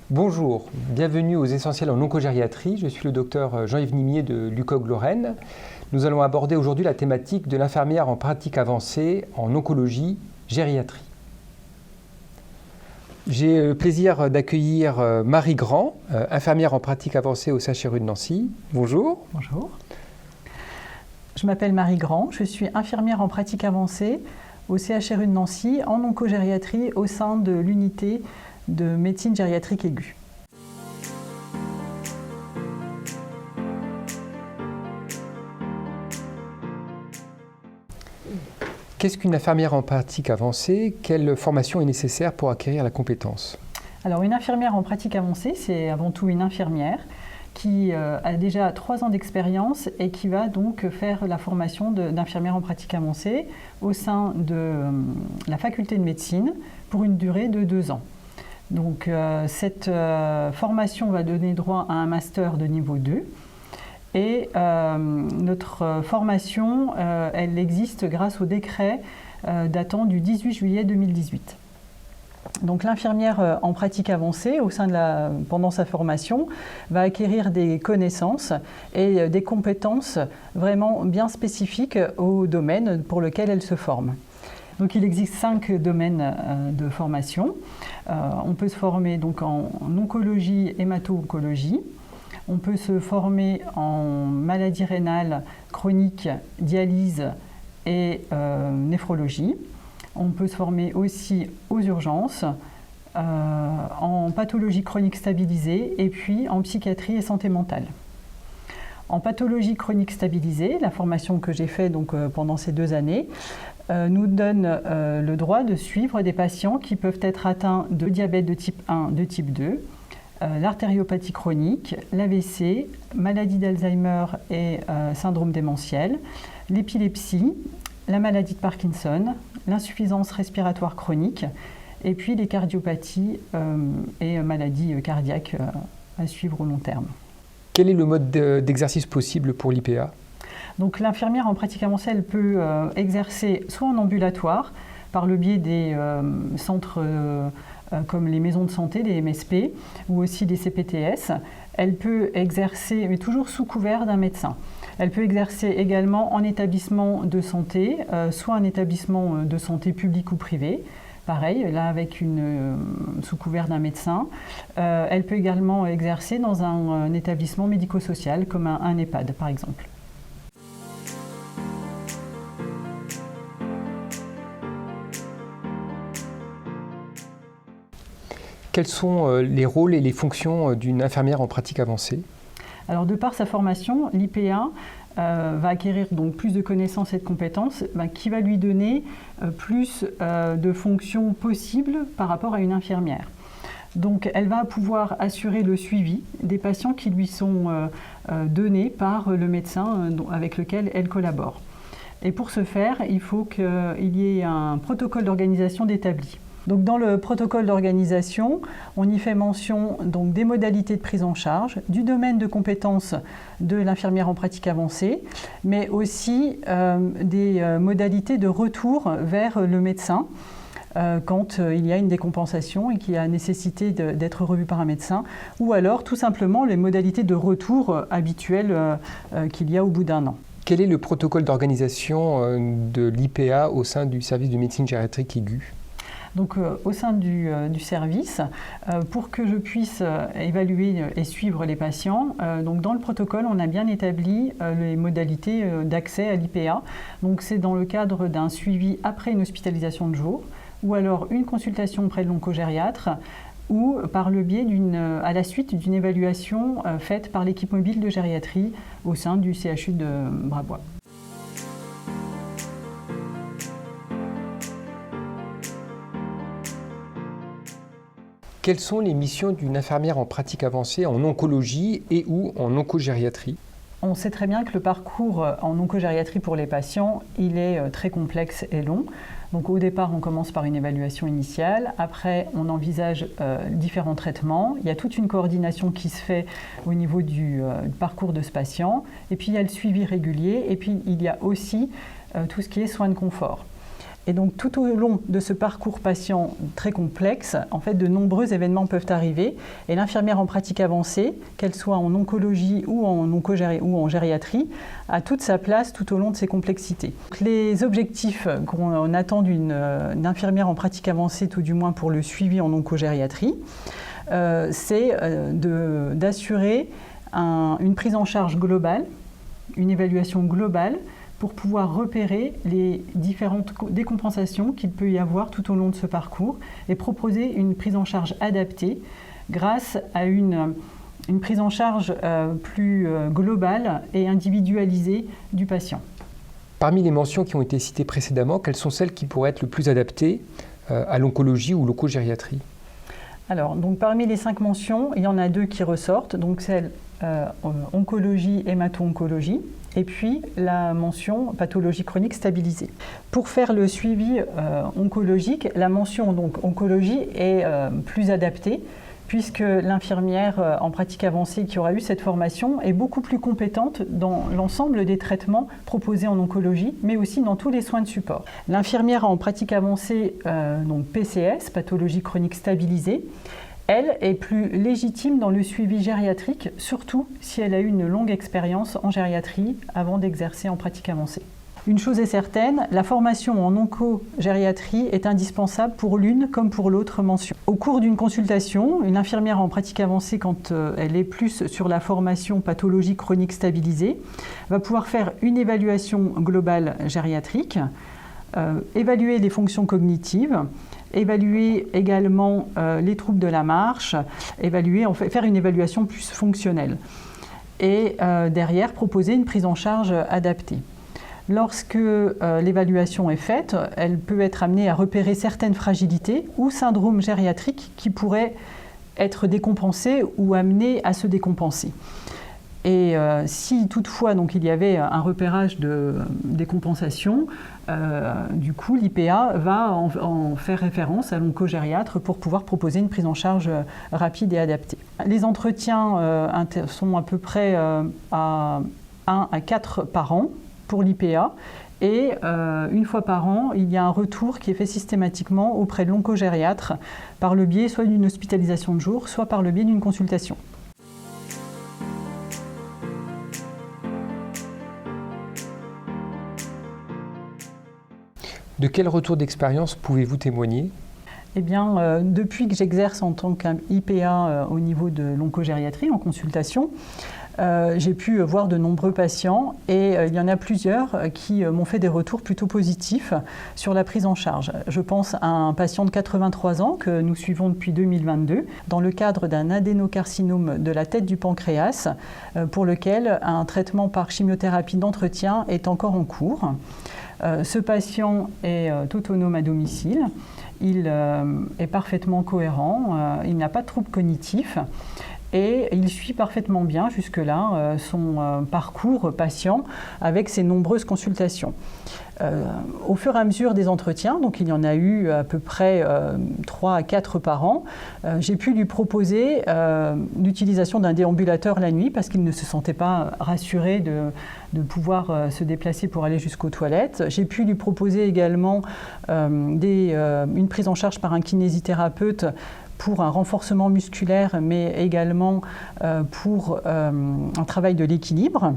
Bonjour, bienvenue aux Essentiels en oncogériatrie. Je suis le docteur Jean-Yves Nimier de l'UCOG Lorraine. Nous allons aborder aujourd'hui la thématique de l'infirmière en pratique avancée en oncologie gériatrie. J'ai le plaisir d'accueillir Marie Grand, infirmière en pratique avancée au CHRU de Nancy. Bonjour. Bonjour. Je m'appelle Marie Grand, je suis infirmière en pratique avancée au CHRU de Nancy en oncogériatrie au sein de l'unité de médecine gériatrique aiguë. Qu'est-ce qu'une infirmière en pratique avancée? Quelle formation est nécessaire pour acquérir la compétence? Alors une infirmière en pratique avancée, c'est avant tout une infirmière qui a déjà 3 ans d'expérience et qui va donc faire la formation d'infirmière en pratique avancée au sein de la faculté de médecine pour une durée de 2 ans. Donc cette formation va donner droit à un master de niveau 2 et notre formation elle existe grâce au décret datant du 18 juillet 2018. Donc l'infirmière en pratique avancée pendant sa formation va acquérir des connaissances et des compétences vraiment bien spécifiques au domaine pour lequel elle se forme. Donc il existe 5 domaines de formation. On peut se former donc en oncologie, hémato-oncologie. On peut se former en maladie rénale chronique, dialyse et néphrologie. On peut se former aussi aux urgences, en pathologie chronique stabilisée et puis en psychiatrie et santé mentale. En pathologie chronique stabilisée, la formation que j'ai faite pendant ces 2 années, nous donne le droit de suivre des patients qui peuvent être atteints de diabète de type 1, de type 2, l'artériopathie chronique, l'AVC, maladie d'Alzheimer et syndrome démentiel, l'épilepsie, la maladie de Parkinson, l'insuffisance respiratoire chronique et puis les cardiopathies et maladies cardiaques à suivre au long terme. Quel est le mode d'exercice possible pour l'IPA? Donc l'infirmière en pratique avancée, elle peut exercer soit en ambulatoire, par le biais des centres comme les maisons de santé, les MSP, ou aussi des CPTS. Elle peut exercer, mais toujours sous couvert d'un médecin. Elle peut exercer également en établissement de santé, soit un établissement de santé public ou privé. Pareil, là avec sous couvert d'un médecin. Elle peut également exercer dans un établissement médico-social comme un EHPAD par exemple. Quels sont les rôles et les fonctions d'une infirmière en pratique avancée? Alors de par sa formation, l'IPA va acquérir donc plus de connaissances et de compétences qui va lui donner plus de fonctions possibles par rapport à une infirmière. Donc elle va pouvoir assurer le suivi des patients qui lui sont donnés par le médecin avec lequel elle collabore. Et pour ce faire, il faut qu'il y ait un protocole d'organisation d'établi. Donc dans le protocole d'organisation, on y fait mention donc, des modalités de prise en charge, du domaine de compétences de l'infirmière en pratique avancée, mais aussi des modalités de retour vers le médecin quand il y a une décompensation et qu'il y a nécessité d'être revu par un médecin, ou alors tout simplement les modalités de retour habituelles qu'il y a au bout d'1 an. Quel est le protocole d'organisation de l'IPA au sein du service de médecine gériatrique aiguë? Donc, au sein du service, pour que je puisse évaluer et suivre les patients, donc dans le protocole, on a bien établi les modalités d'accès à l'IPA. Donc, c'est dans le cadre d'un suivi après une hospitalisation de jour, ou alors une consultation auprès de l'oncogériatre, ou par le biais à la suite d'une évaluation faite par l'équipe mobile de gériatrie au sein du CHU de Brabois. Quelles sont les missions d'une infirmière en pratique avancée en oncologie et ou en oncogériatrie? On sait très bien que le parcours en oncogériatrie pour les patients, il est très complexe et long. Donc au départ, on commence par une évaluation initiale. Après, on envisage différents traitements. Il y a toute une coordination qui se fait au niveau du parcours de ce patient. Et puis, il y a le suivi régulier. Et puis, il y a aussi tout ce qui est soins de confort. Et donc tout au long de ce parcours patient très complexe, en fait, de nombreux événements peuvent arriver. Et l'infirmière en pratique avancée, qu'elle soit en oncologie ou en gériatrie, a toute sa place tout au long de ces complexités. Donc, les objectifs qu'on attend d'une infirmière en pratique avancée, tout du moins pour le suivi en oncogériatrie, c'est d'assurer une prise en charge globale, une évaluation globale, pour pouvoir repérer les différentes décompensations qu'il peut y avoir tout au long de ce parcours et proposer une prise en charge adaptée grâce à une prise en charge plus globale et individualisée du patient. Parmi les mentions qui ont été citées précédemment, quelles sont celles qui pourraient être le plus adaptées à l'oncologie ou l'oncogériatrie ? Alors, donc, parmi les 5 mentions, il y en a 2 qui ressortent, donc celle oncologie, hémato-oncologie, et puis la mention pathologie chronique stabilisée. Pour faire le suivi oncologique, la mention donc oncologie est plus adaptée, puisque l'infirmière en pratique avancée qui aura eu cette formation est beaucoup plus compétente dans l'ensemble des traitements proposés en oncologie, mais aussi dans tous les soins de support. L'infirmière en pratique avancée, donc PCS, pathologie chronique stabilisée, elle est plus légitime dans le suivi gériatrique, surtout si elle a eu une longue expérience en gériatrie avant d'exercer en pratique avancée. Une chose est certaine, la formation en oncogériatrie est indispensable pour l'une comme pour l'autre mention. Au cours d'une consultation, une infirmière en pratique avancée, quand elle est plus sur la formation pathologie chronique stabilisée, va pouvoir faire une évaluation globale gériatrique, évaluer les fonctions cognitives, évaluer également les troubles de la marche, faire une évaluation plus fonctionnelle et derrière proposer une prise en charge adaptée. Lorsque l'évaluation est faite, elle peut être amenée à repérer certaines fragilités ou syndromes gériatriques qui pourraient être décompensés ou amenés à se décompenser. Et si toutefois donc, il y avait un repérage de décompensation, du coup l'IPA va en faire référence à l'oncogériatre pour pouvoir proposer une prise en charge rapide et adaptée. Les entretiens sont à peu près à 1 à 4 par an pour l'IPA. Et une fois par an, il y a un retour qui est fait systématiquement auprès de l'oncogériatre par le biais soit d'une hospitalisation de jour, soit par le biais d'une consultation. De quel retour d'expérience pouvez-vous témoigner ? Eh bien, depuis que j'exerce en tant qu'IPA au niveau de l'oncogériatrie en consultation, j'ai pu voir de nombreux patients et il y en a plusieurs qui m'ont fait des retours plutôt positifs sur la prise en charge. Je pense à un patient de 83 ans que nous suivons depuis 2022 dans le cadre d'un adénocarcinome de la tête du pancréas pour lequel un traitement par chimiothérapie d'entretien est encore en cours. Ce patient est autonome à domicile, il est parfaitement cohérent, il n'a pas de troubles cognitifs. Et il suit parfaitement bien jusque-là son parcours patient avec ses nombreuses consultations. Au fur et à mesure des entretiens, donc il y en a eu à peu près 3 à 4 par an, j'ai pu lui proposer l'utilisation d'un déambulateur la nuit parce qu'il ne se sentait pas rassuré de pouvoir se déplacer pour aller jusqu'aux toilettes. J'ai pu lui proposer également une prise en charge par un kinésithérapeute pour un renforcement musculaire, mais également pour un travail de l'équilibre.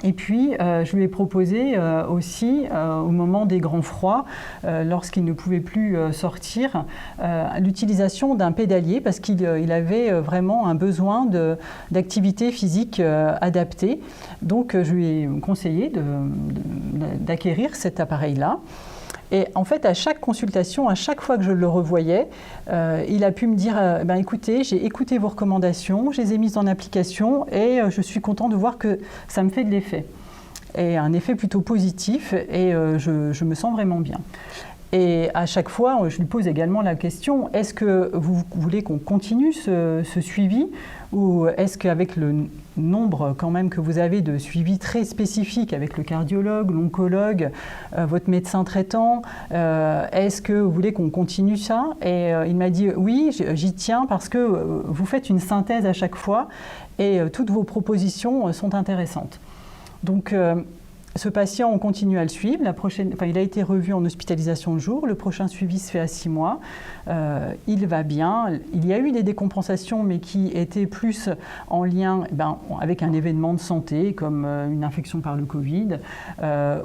Et puis, je lui ai proposé aussi, au moment des grands froids, lorsqu'il ne pouvait plus sortir, l'utilisation d'un pédalier parce qu'il avait vraiment un besoin d'activité physique adaptée. Donc, je lui ai conseillé d'acquérir cet appareil-là. Et en fait, à chaque consultation, à chaque fois que je le revoyais, il a pu me dire écoutez, j'ai écouté vos recommandations, je les ai mises en application et je suis content de voir que ça me fait de l'effet. Et un effet plutôt positif et je me sens vraiment bien. Et à chaque fois, je lui pose également la question, est-ce que vous voulez qu'on continue ce suivi ou est-ce qu'avec le nombre quand même que vous avez de suivis très spécifiques avec le cardiologue, l'oncologue, votre médecin traitant, est-ce que vous voulez qu'on continue ça? Et il m'a dit oui, j'y tiens parce que vous faites une synthèse à chaque fois et toutes vos propositions sont intéressantes. Donc Ce patient, on continue à le suivre. Il a été revu en hospitalisation de jour. Le prochain suivi se fait à 6 mois. Il va bien. Il y a eu des décompensations, mais qui étaient plus en lien avec un événement de santé, comme une infection par le Covid,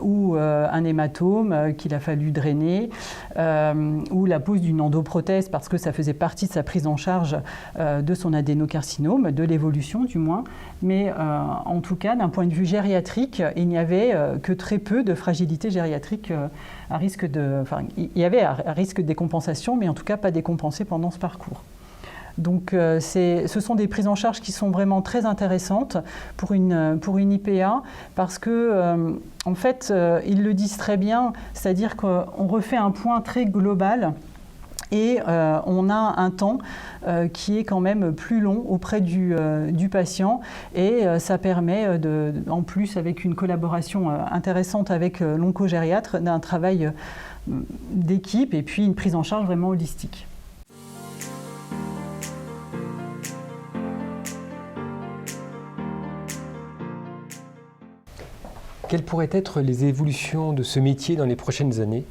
ou un hématome qu'il a fallu drainer, ou la pose d'une endoprothèse, parce que ça faisait partie de sa prise en charge de son adénocarcinome, de l'évolution du moins. Mais en tout cas, d'un point de vue gériatrique, il n'y avait que très peu de fragilité gériatrique à risque de... il y avait à risque de décompensation, mais en tout cas pas décompensé pendant ce parcours. Donc ce sont des prises en charge qui sont vraiment très intéressantes pour une IPA, parce que en fait, ils le disent très bien, c'est-à-dire qu'on refait un point très global. Et on a un temps qui est quand même plus long auprès du patient, et ça permet, en plus avec une collaboration intéressante avec l'oncogériatre, d'un travail d'équipe et puis une prise en charge vraiment holistique. Quelles pourraient être les évolutions de ce métier dans les prochaines années ?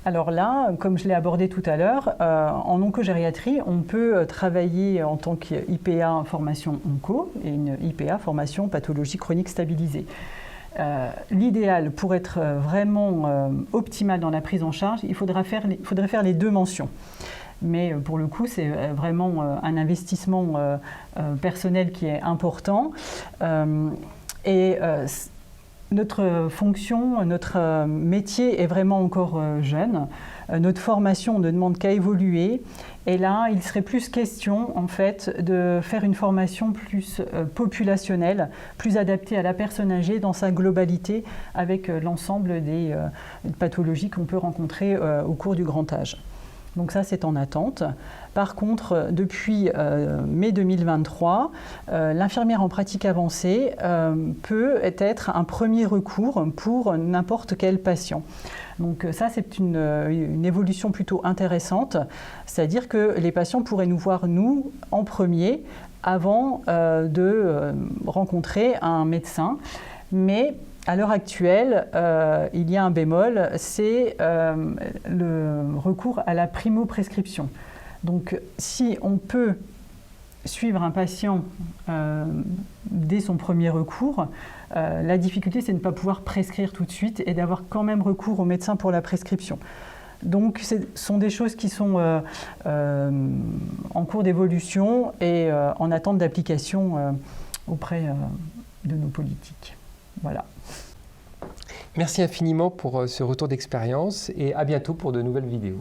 Alors là, comme je l'ai abordé tout à l'heure, en oncogériatrie, on peut travailler en tant qu'IPA formation onco et une IPA formation pathologie chronique stabilisée. L'idéal, pour être vraiment optimal dans la prise en charge, il faudrait faire les deux mentions. Mais pour le coup, c'est vraiment un investissement personnel qui est important. Notre fonction, notre métier est vraiment encore jeune. Notre formation ne demande qu'à évoluer. Et là, il serait plus question, en fait, de faire une formation plus populationnelle, plus adaptée à la personne âgée dans sa globalité, avec l'ensemble des pathologies qu'on peut rencontrer au cours du grand âge. Donc ça, c'est en attente. Par contre, depuis mai 2023, l'infirmière en pratique avancée peut être un premier recours pour n'importe quel patient. Donc ça, c'est une évolution plutôt intéressante, c'est-à-dire que les patients pourraient nous voir, nous, en premier, avant de rencontrer un médecin. Mais à l'heure actuelle, il y a un bémol, c'est le recours à la primo-prescription. Donc, si on peut suivre un patient dès son premier recours, la difficulté, c'est de ne pas pouvoir prescrire tout de suite et d'avoir quand même recours au médecin pour la prescription. Donc, ce sont des choses qui sont en cours d'évolution et en attente d'application auprès de nos politiques. Voilà. Merci infiniment pour ce retour d'expérience et à bientôt pour de nouvelles vidéos.